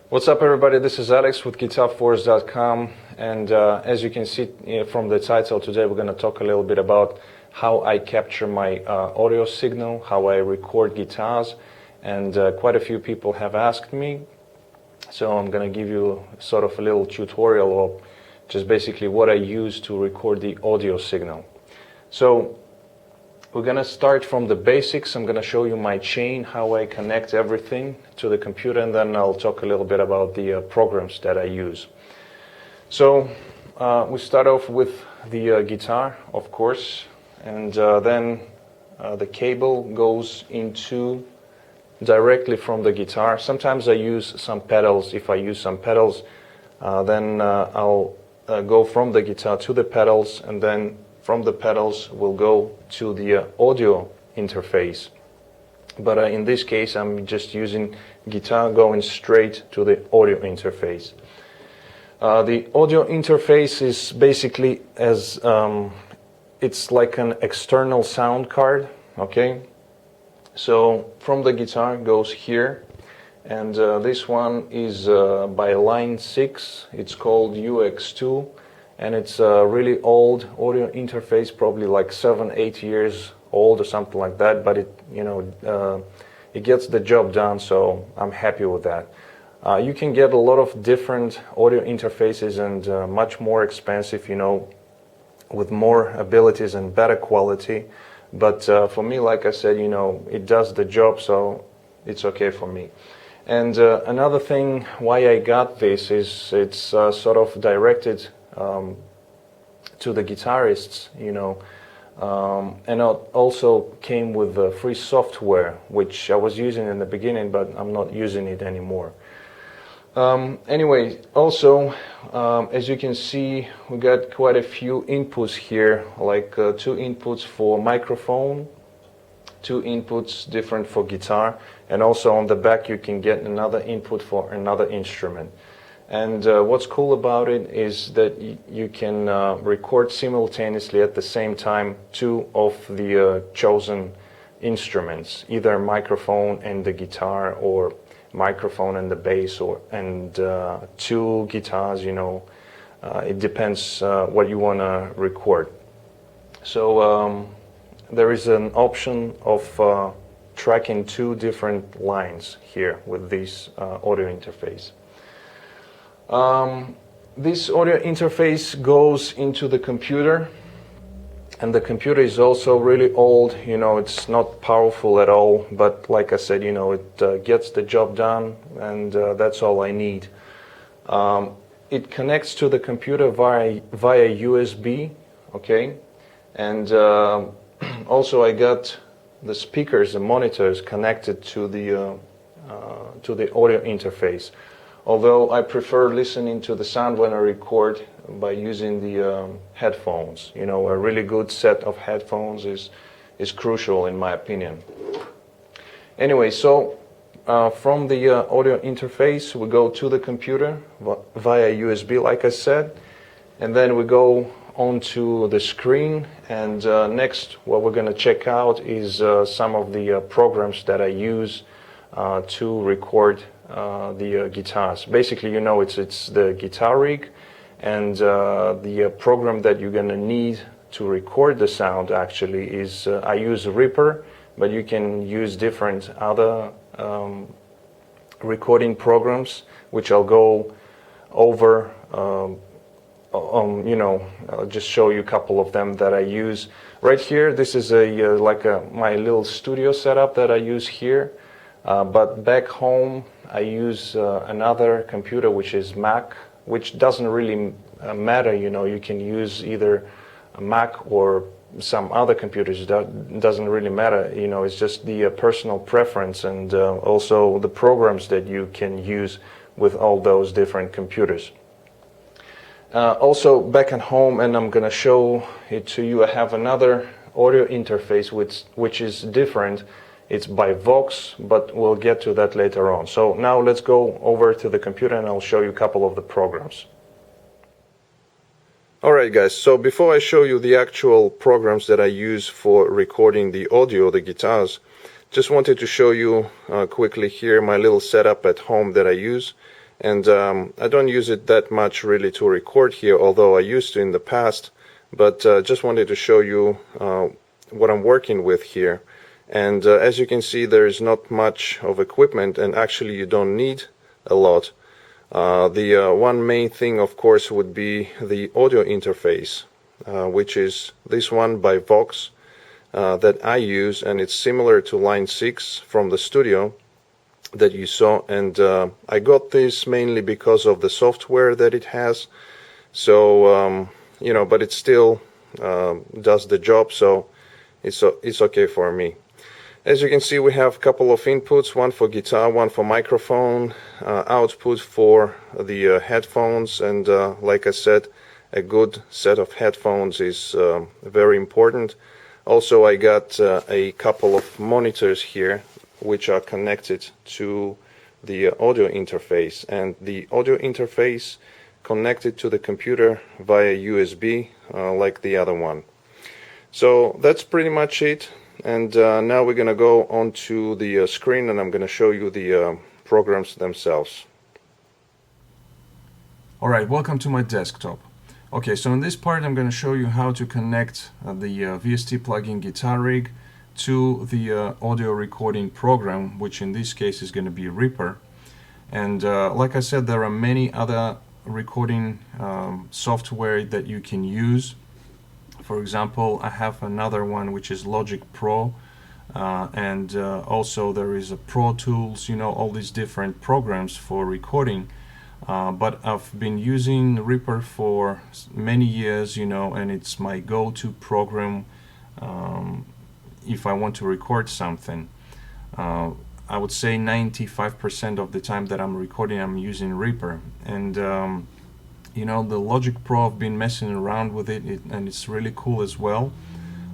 What's up, everybody? This is Alex with GuitarForce.com, and as you can see from the title, today we're going to talk a little bit about how I capture my audio signal, how I record guitars, and quite a few people have asked me, so I'm going to give you sort of a little tutorial of just basically what I use to record the audio signal. So we're going to start from the basics. I'm going to show you my chain, how I connect everything to the computer, and then I'll talk a little bit about the programs that I use. So we start off with the guitar, of course, and then the cable goes into directly from the guitar. Sometimes I use some pedals. If I use some pedals, then I'll go from the guitar to the pedals, and then from the pedals will go to the audio interface. But in this case, I'm just using guitar going straight to the audio interface. The audio interface is basically it's like an external sound card, okay? So from the guitar goes here, and this one is by line 6. It's called UX2. And it's a really old audio interface, probably like 7-8 years old or something like that. But it gets the job done, so I'm happy with that. You can get a lot of different audio interfaces and much more expensive, with more abilities and better quality. But for me, like I said, it does the job, so it's okay for me. And another thing why I got this is it's sort of directed to the guitarists, and it also came with free software, which I was using in the beginning, but I'm not using it anymore. Anyway, also, as you can see, we got quite a few inputs here, like 2 inputs for microphone, 2 inputs different for guitar, and also on the back you can get another input for another instrument. And what's cool about it is that you can record simultaneously at the same time 2 of the chosen instruments, either microphone and the guitar, or microphone and the bass, and 2 guitars. It depends what you want to record. So there is an option of tracking 2 different lines here with this audio interface. This audio interface goes into the computer, and the computer is also really old. It's not powerful at all, but like I said, it gets the job done, and that's all I need. It connects to the computer via USB, okay? And also I got the speakers and monitors connected to the audio interface. Although I prefer listening to the sound when I record by using the headphones. A really good set of headphones is crucial in my opinion. Anyway, so from the audio interface we go to the computer via USB, like I said, and then we go onto the screen, and next what we're going to check out is some of the programs that I use to record the guitars. Basically, it's the guitar rig, and the program that you're gonna need to record the sound actually is I use Reaper, but you can use different other recording programs, which I'll go over. I'll just show you a couple of them that I use. Right here, this is my little studio setup that I use here. But back home, I use another computer, which is Mac, which doesn't really matter. You can use either a Mac or some other computers. That doesn't really matter. It's just the personal preference, and also the programs that you can use with all those different computers. Also back at home, and I'm going to show it to you, I have another audio interface which is different. It's by Vox, but we'll get to that later on. So now let's go over to the computer and I'll show you a couple of the programs. Alright guys, so before I show you the actual programs that I use for recording the audio, the guitars, just wanted to show you quickly here my little setup at home that I use. and I don't use it that much really to record here, although I used to in the past, but just wanted to show you what I'm working with here. And as you can see, there is not much of equipment, and actually you don't need a lot. The one main thing, of course, would be the audio interface, which is this one by Vox that I use, and it's similar to Line 6 from the studio that you saw. And I got this mainly because of the software that it has. So you know, but it still does the job, so it's okay for me. As you can see, we have a couple of inputs, one for guitar, one for microphone, output for the headphones, and like I said, a good set of headphones is very important. Also, I got a couple of monitors here which are connected to the audio interface, and the audio interface connected to the computer via USB like the other one. So that's pretty much it. And now we're going to go onto the screen, and I'm going to show you the programs themselves. Alright, welcome to my desktop. Okay, so in this part I'm going to show you how to connect the VST plugin Guitar Rig to the audio recording program, which in this case is going to be Reaper. And like I said, there are many other recording software that you can use. For example, I have another one which is Logic Pro, and also there is a Pro Tools, you know, all these different programs for recording. But I've been using Reaper for many years, you know, and it's my go-to program if I want to record something. I would say 95% of the time that I'm recording, I'm using Reaper. And you know, the Logic Pro, I've been messing around with it, and it's really cool as well.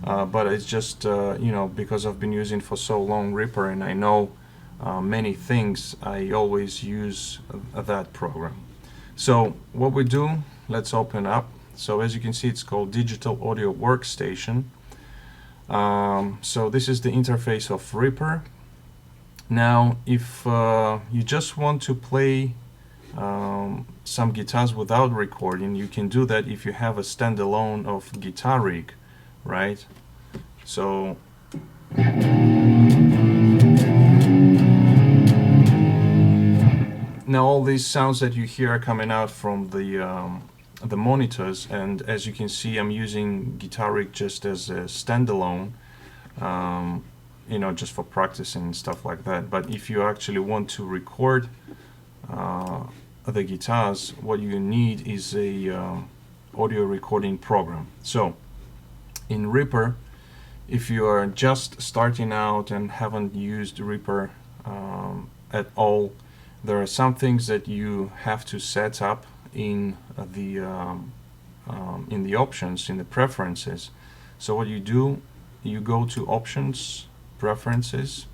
But it's just, you know, because I've been using for so long Reaper, and I know many things, I always use that program. So what we do, let's open up. So as you can see, it's called Digital Audio Workstation. So this is the interface of Reaper. Now, if you just want to play some guitars without recording, you can do that if you have a standalone of Guitar Rig, right? So now all these sounds that you hear are coming out from the monitors, and as you can see, I'm using Guitar Rig just as a standalone, you know, just for practicing and stuff like that. But if you actually want to record the guitars, what you need is a audio recording program. So in Reaper, if you are just starting out and haven't used Reaper at all, there are some things that you have to set up in the options, in the preferences. So what you do, you go to Options, Preferences.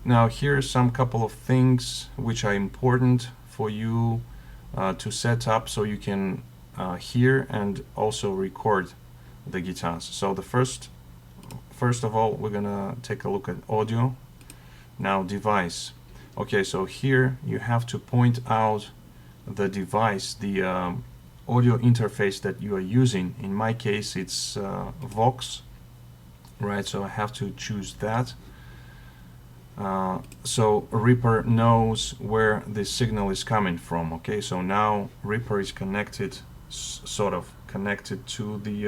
Now here are some couple of things which are important for you to set up so you can hear and also record the guitars. So the first of all, we're gonna take a look at audio. Now device. Okay, so here you have to point out the device, the audio interface that you are using. In my case, it's Vox, right? So I have to choose that. So Reaper knows where the signal is coming from. Okay, so now Reaper is connected, sort of connected to the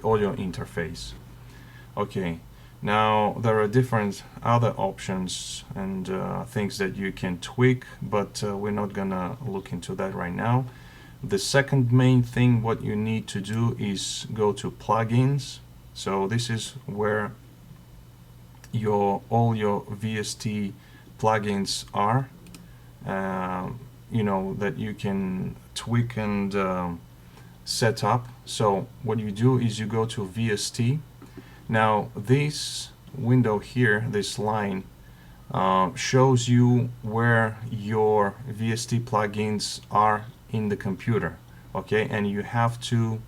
audio interface. Okay, now there are different other options and things that you can tweak, but we're not gonna look into that right now. The second main thing what you need to do is go to plugins. So this is where all your VST plugins are, you know, that you can tweak and set up. So what you do is you go to VST. Now this window here, this line, shows you where your VST plugins are in the computer, okay? And you have to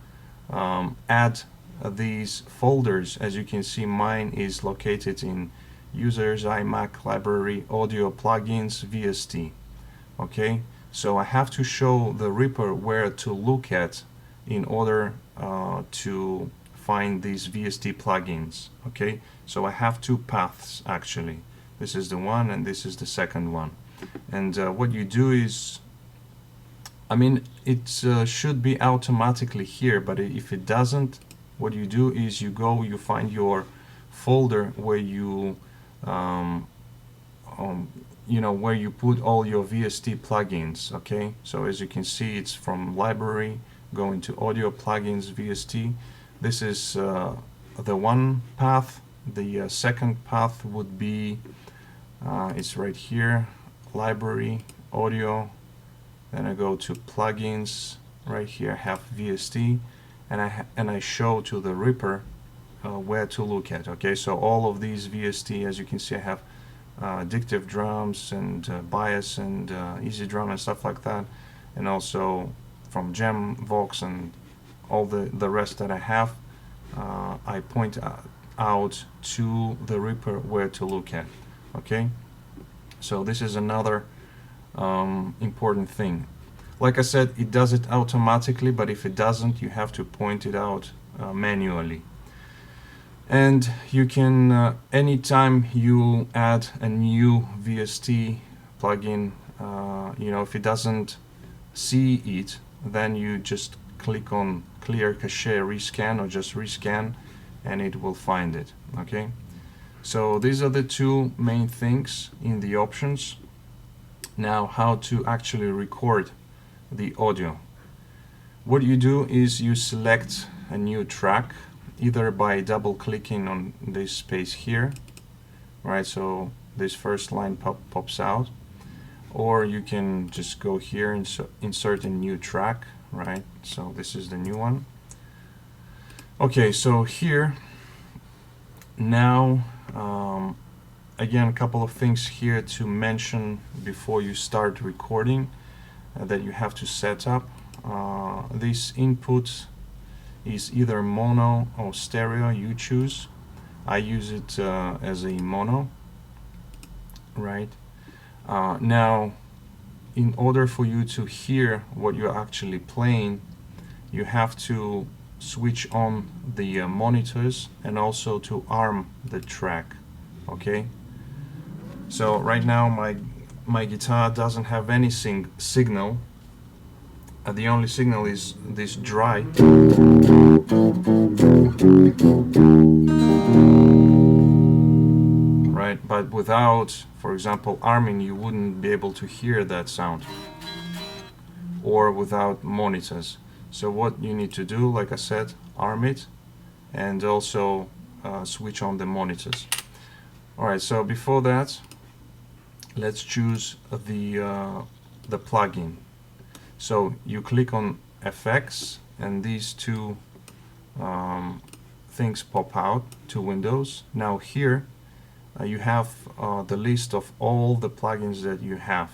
add these folders. As you can see, mine is located in Users, iMac, Library, Audio, Plugins, VST. Okay, So I have to show the Reaper where to look at in order to find these VST plugins. Okay, so I have two paths actually. This is the one and this is the second one. And what you do is, I mean, it should be automatically here, but if it doesn't, what you do is you find your folder where you where you put all your VST plugins. Okay, so as you can see, it's from library going to audio plugins VST. This is the one path. The second path would be it's right here, library, audio, then I go to plugins. Right here I have VST, and I show to the Reaper where to look at. Okay, so all of these VST, as you can see, I have addictive drums and bias and easy drum and stuff like that, and also from Gem, Vox, and all the rest that I have. I point out to the Reaper where to look at. Okay, so this is another important thing. Like I said, it does it automatically, but if it doesn't, you have to point it out manually. And you can, anytime you add a new VST plugin, if it doesn't see it, then you just click on clear cache rescan, or just rescan, and it will find it. Okay, so these are the two main things in the options. Now, how to actually record the audio. What you do is you select a new track, either by double clicking on this space here, right, so this first line pops out, or you can just go here and insert a new track, right, so this is the new one. Okay, so here now again, a couple of things here to mention before you start recording that you have to set up. This input is either mono or stereo, you choose. I use it as a mono, right? Now, in order for you to hear what you're actually playing, you have to switch on the monitors and also to arm the track. Okay, so right now my guitar doesn't have any signal. The only signal is this dry, right? But without, for example, arming, you wouldn't be able to hear that sound, or without monitors. So what you need to do, like I said, arm it, and also switch on the monitors. Alright, so before that, let's choose the plugin. So you click on FX, and these two things pop out, two windows. Now here you have the list of all the plugins that you have.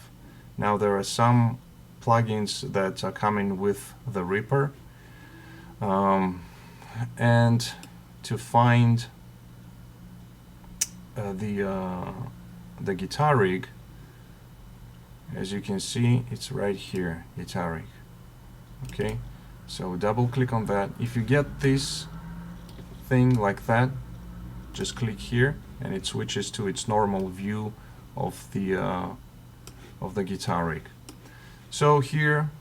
Now there are some plugins that are coming with the Reaper, and to find the guitar rig, as you can see, it's right here, guitar rig. Okay, so double click on that. If you get this thing like that, just click here and it switches to its normal view of the guitar rig. So here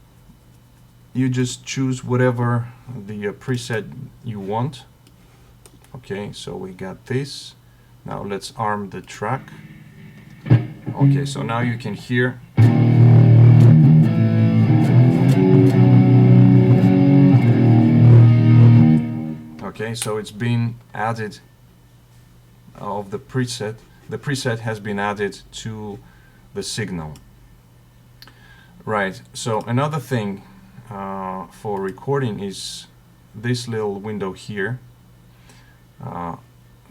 you just choose whatever the preset you want. Okay, so we got this. Now let's arm the track. Okay, so now you can hear. Okay, so it's been added of the preset. The preset has been added to the signal. Right, so another thing for recording is this little window here.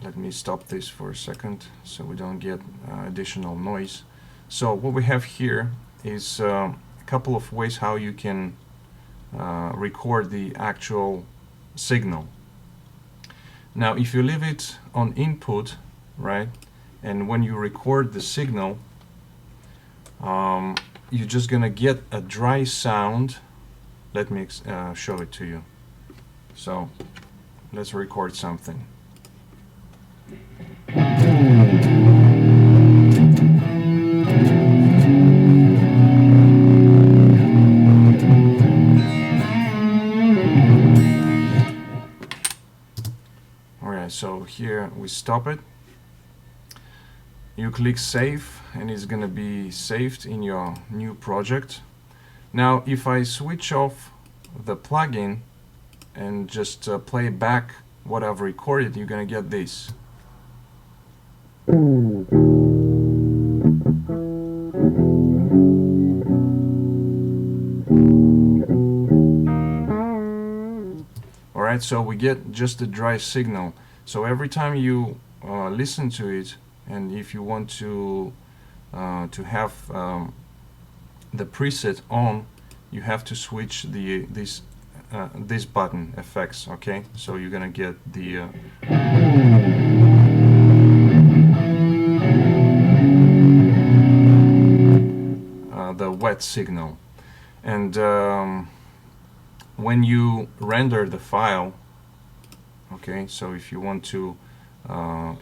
Let me stop this for a second so we don't get additional noise. So what we have here is a couple of ways how you can record the actual signal. Now if you leave it on input, right, and when you record the signal, you're just gonna get a dry sound. Let me show it to you. So let's record something. Alright, so here we stop it. You click save and it's gonna be saved in your new project. Now if I switch off the plugin and just play back what I've recorded, you're gonna get this. Alright, so we get just a dry signal. So every time you listen to it, and if you want to have the preset on, you have to switch this button effects. Okay, so you're gonna get the wet signal. And when you render the file, okay, so if you want to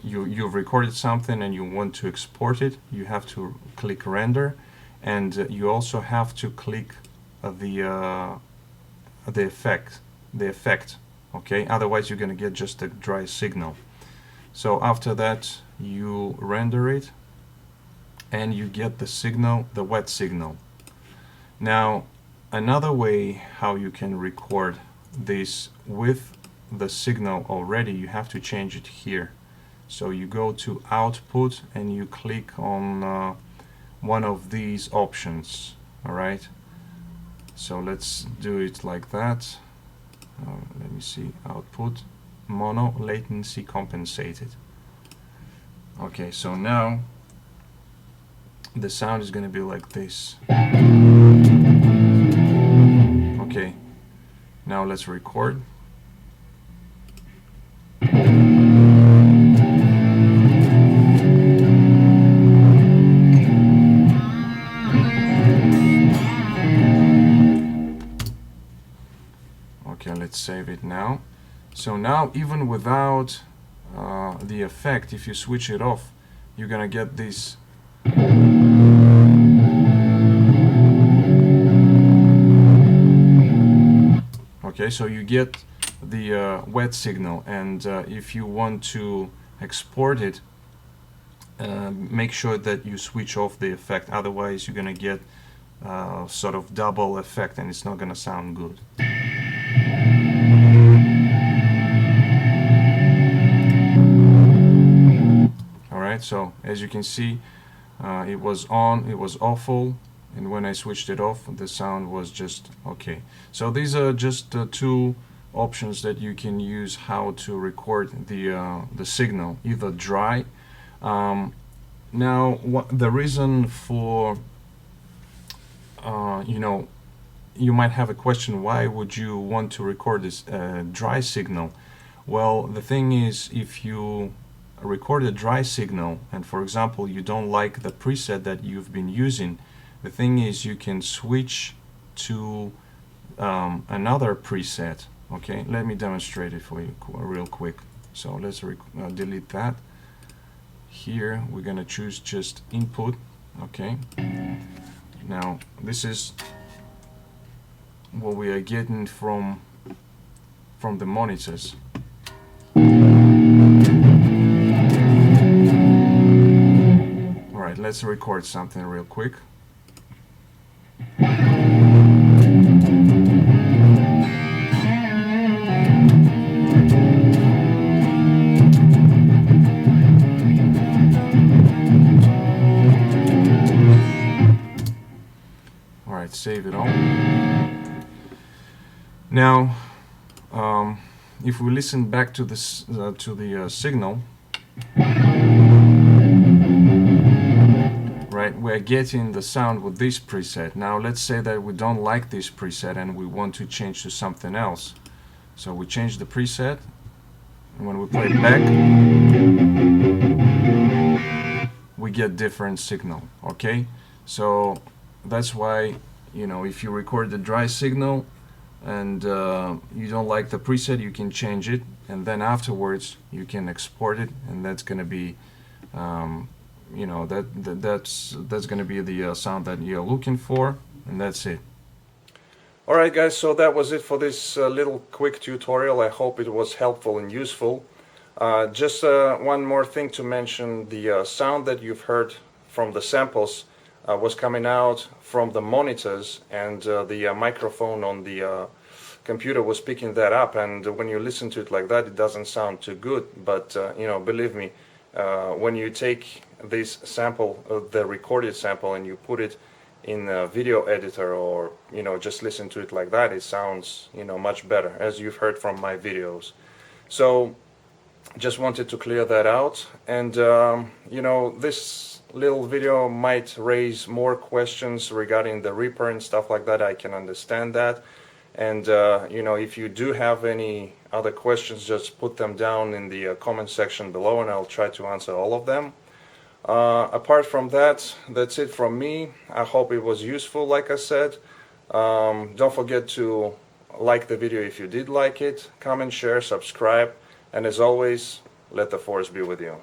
you've recorded something and you want to export it, you have to click render, and you also have to click the effect, okay, otherwise you're gonna get just a dry signal. So after that you render it and you get the signal, the wet signal. Now another way how you can record this with the signal already, you have to change it here. So you go to output and you click on one of these options. Alright, so let's do it like that. Let me see, output, mono latency compensated. Okay, so now the sound is going to be like this. Okay, now let's record. Okay, let's save it now. So now even without the effect, if you switch it off, you're gonna get this. Okay, so you get the wet signal, and if you want to export it, make sure that you switch off the effect, otherwise you're gonna get sort of double effect and it's not gonna sound good. Alright, so as you can see, it was on, it was awful, and when I switched it off, the sound was just okay. So these are just two options that you can use how to record the signal, either dry. Now, the reason for you might have a question, why would you want to record this dry signal? Well, the thing is, if you record a dry signal and for example you don't like the preset that you've been using, the thing is you can switch to another preset. Okay, let me demonstrate it for you real quick. So let's delete that. Here we're gonna choose just input. Okay, now this is what we are getting from the monitors. Alright, let's record something real quick. Alright, save it all. Now, if we listen back to this the signal, right, we're getting the sound with this preset. Now let's say that we don't like this preset and we want to change to something else. So we change the preset, and when we play it back, we get different signal. Okay, so that's why, you know, if you record the dry signal and you don't like the preset, you can change it, and then afterwards you can export it, and that's going to be you know, that's going to be the sound that you're looking for, and that's it. Alright guys, so that was it for this little quick tutorial. I hope it was helpful and useful. Just one more thing to mention, the sound that you've heard from the samples was coming out from the monitors, and the microphone on the computer was picking that up, and when you listen to it like that, it doesn't sound too good. But you know, believe me, when you take this sample, the recorded sample, and you put it in a video editor, or you know, just listen to it like that, it sounds, you know, much better, as you've heard from my videos. So just wanted to clear that out, and you know, this little video might raise more questions regarding the Reaper and stuff like that. I can understand that, and you know, if you do have any other questions, just put them down in the comment section below, and I'll try to answer all of them. Apart from that, that's it from me. I hope it was useful, like I said. Don't forget to like the video if you did like it, comment, share, subscribe, and as always, let the force be with you.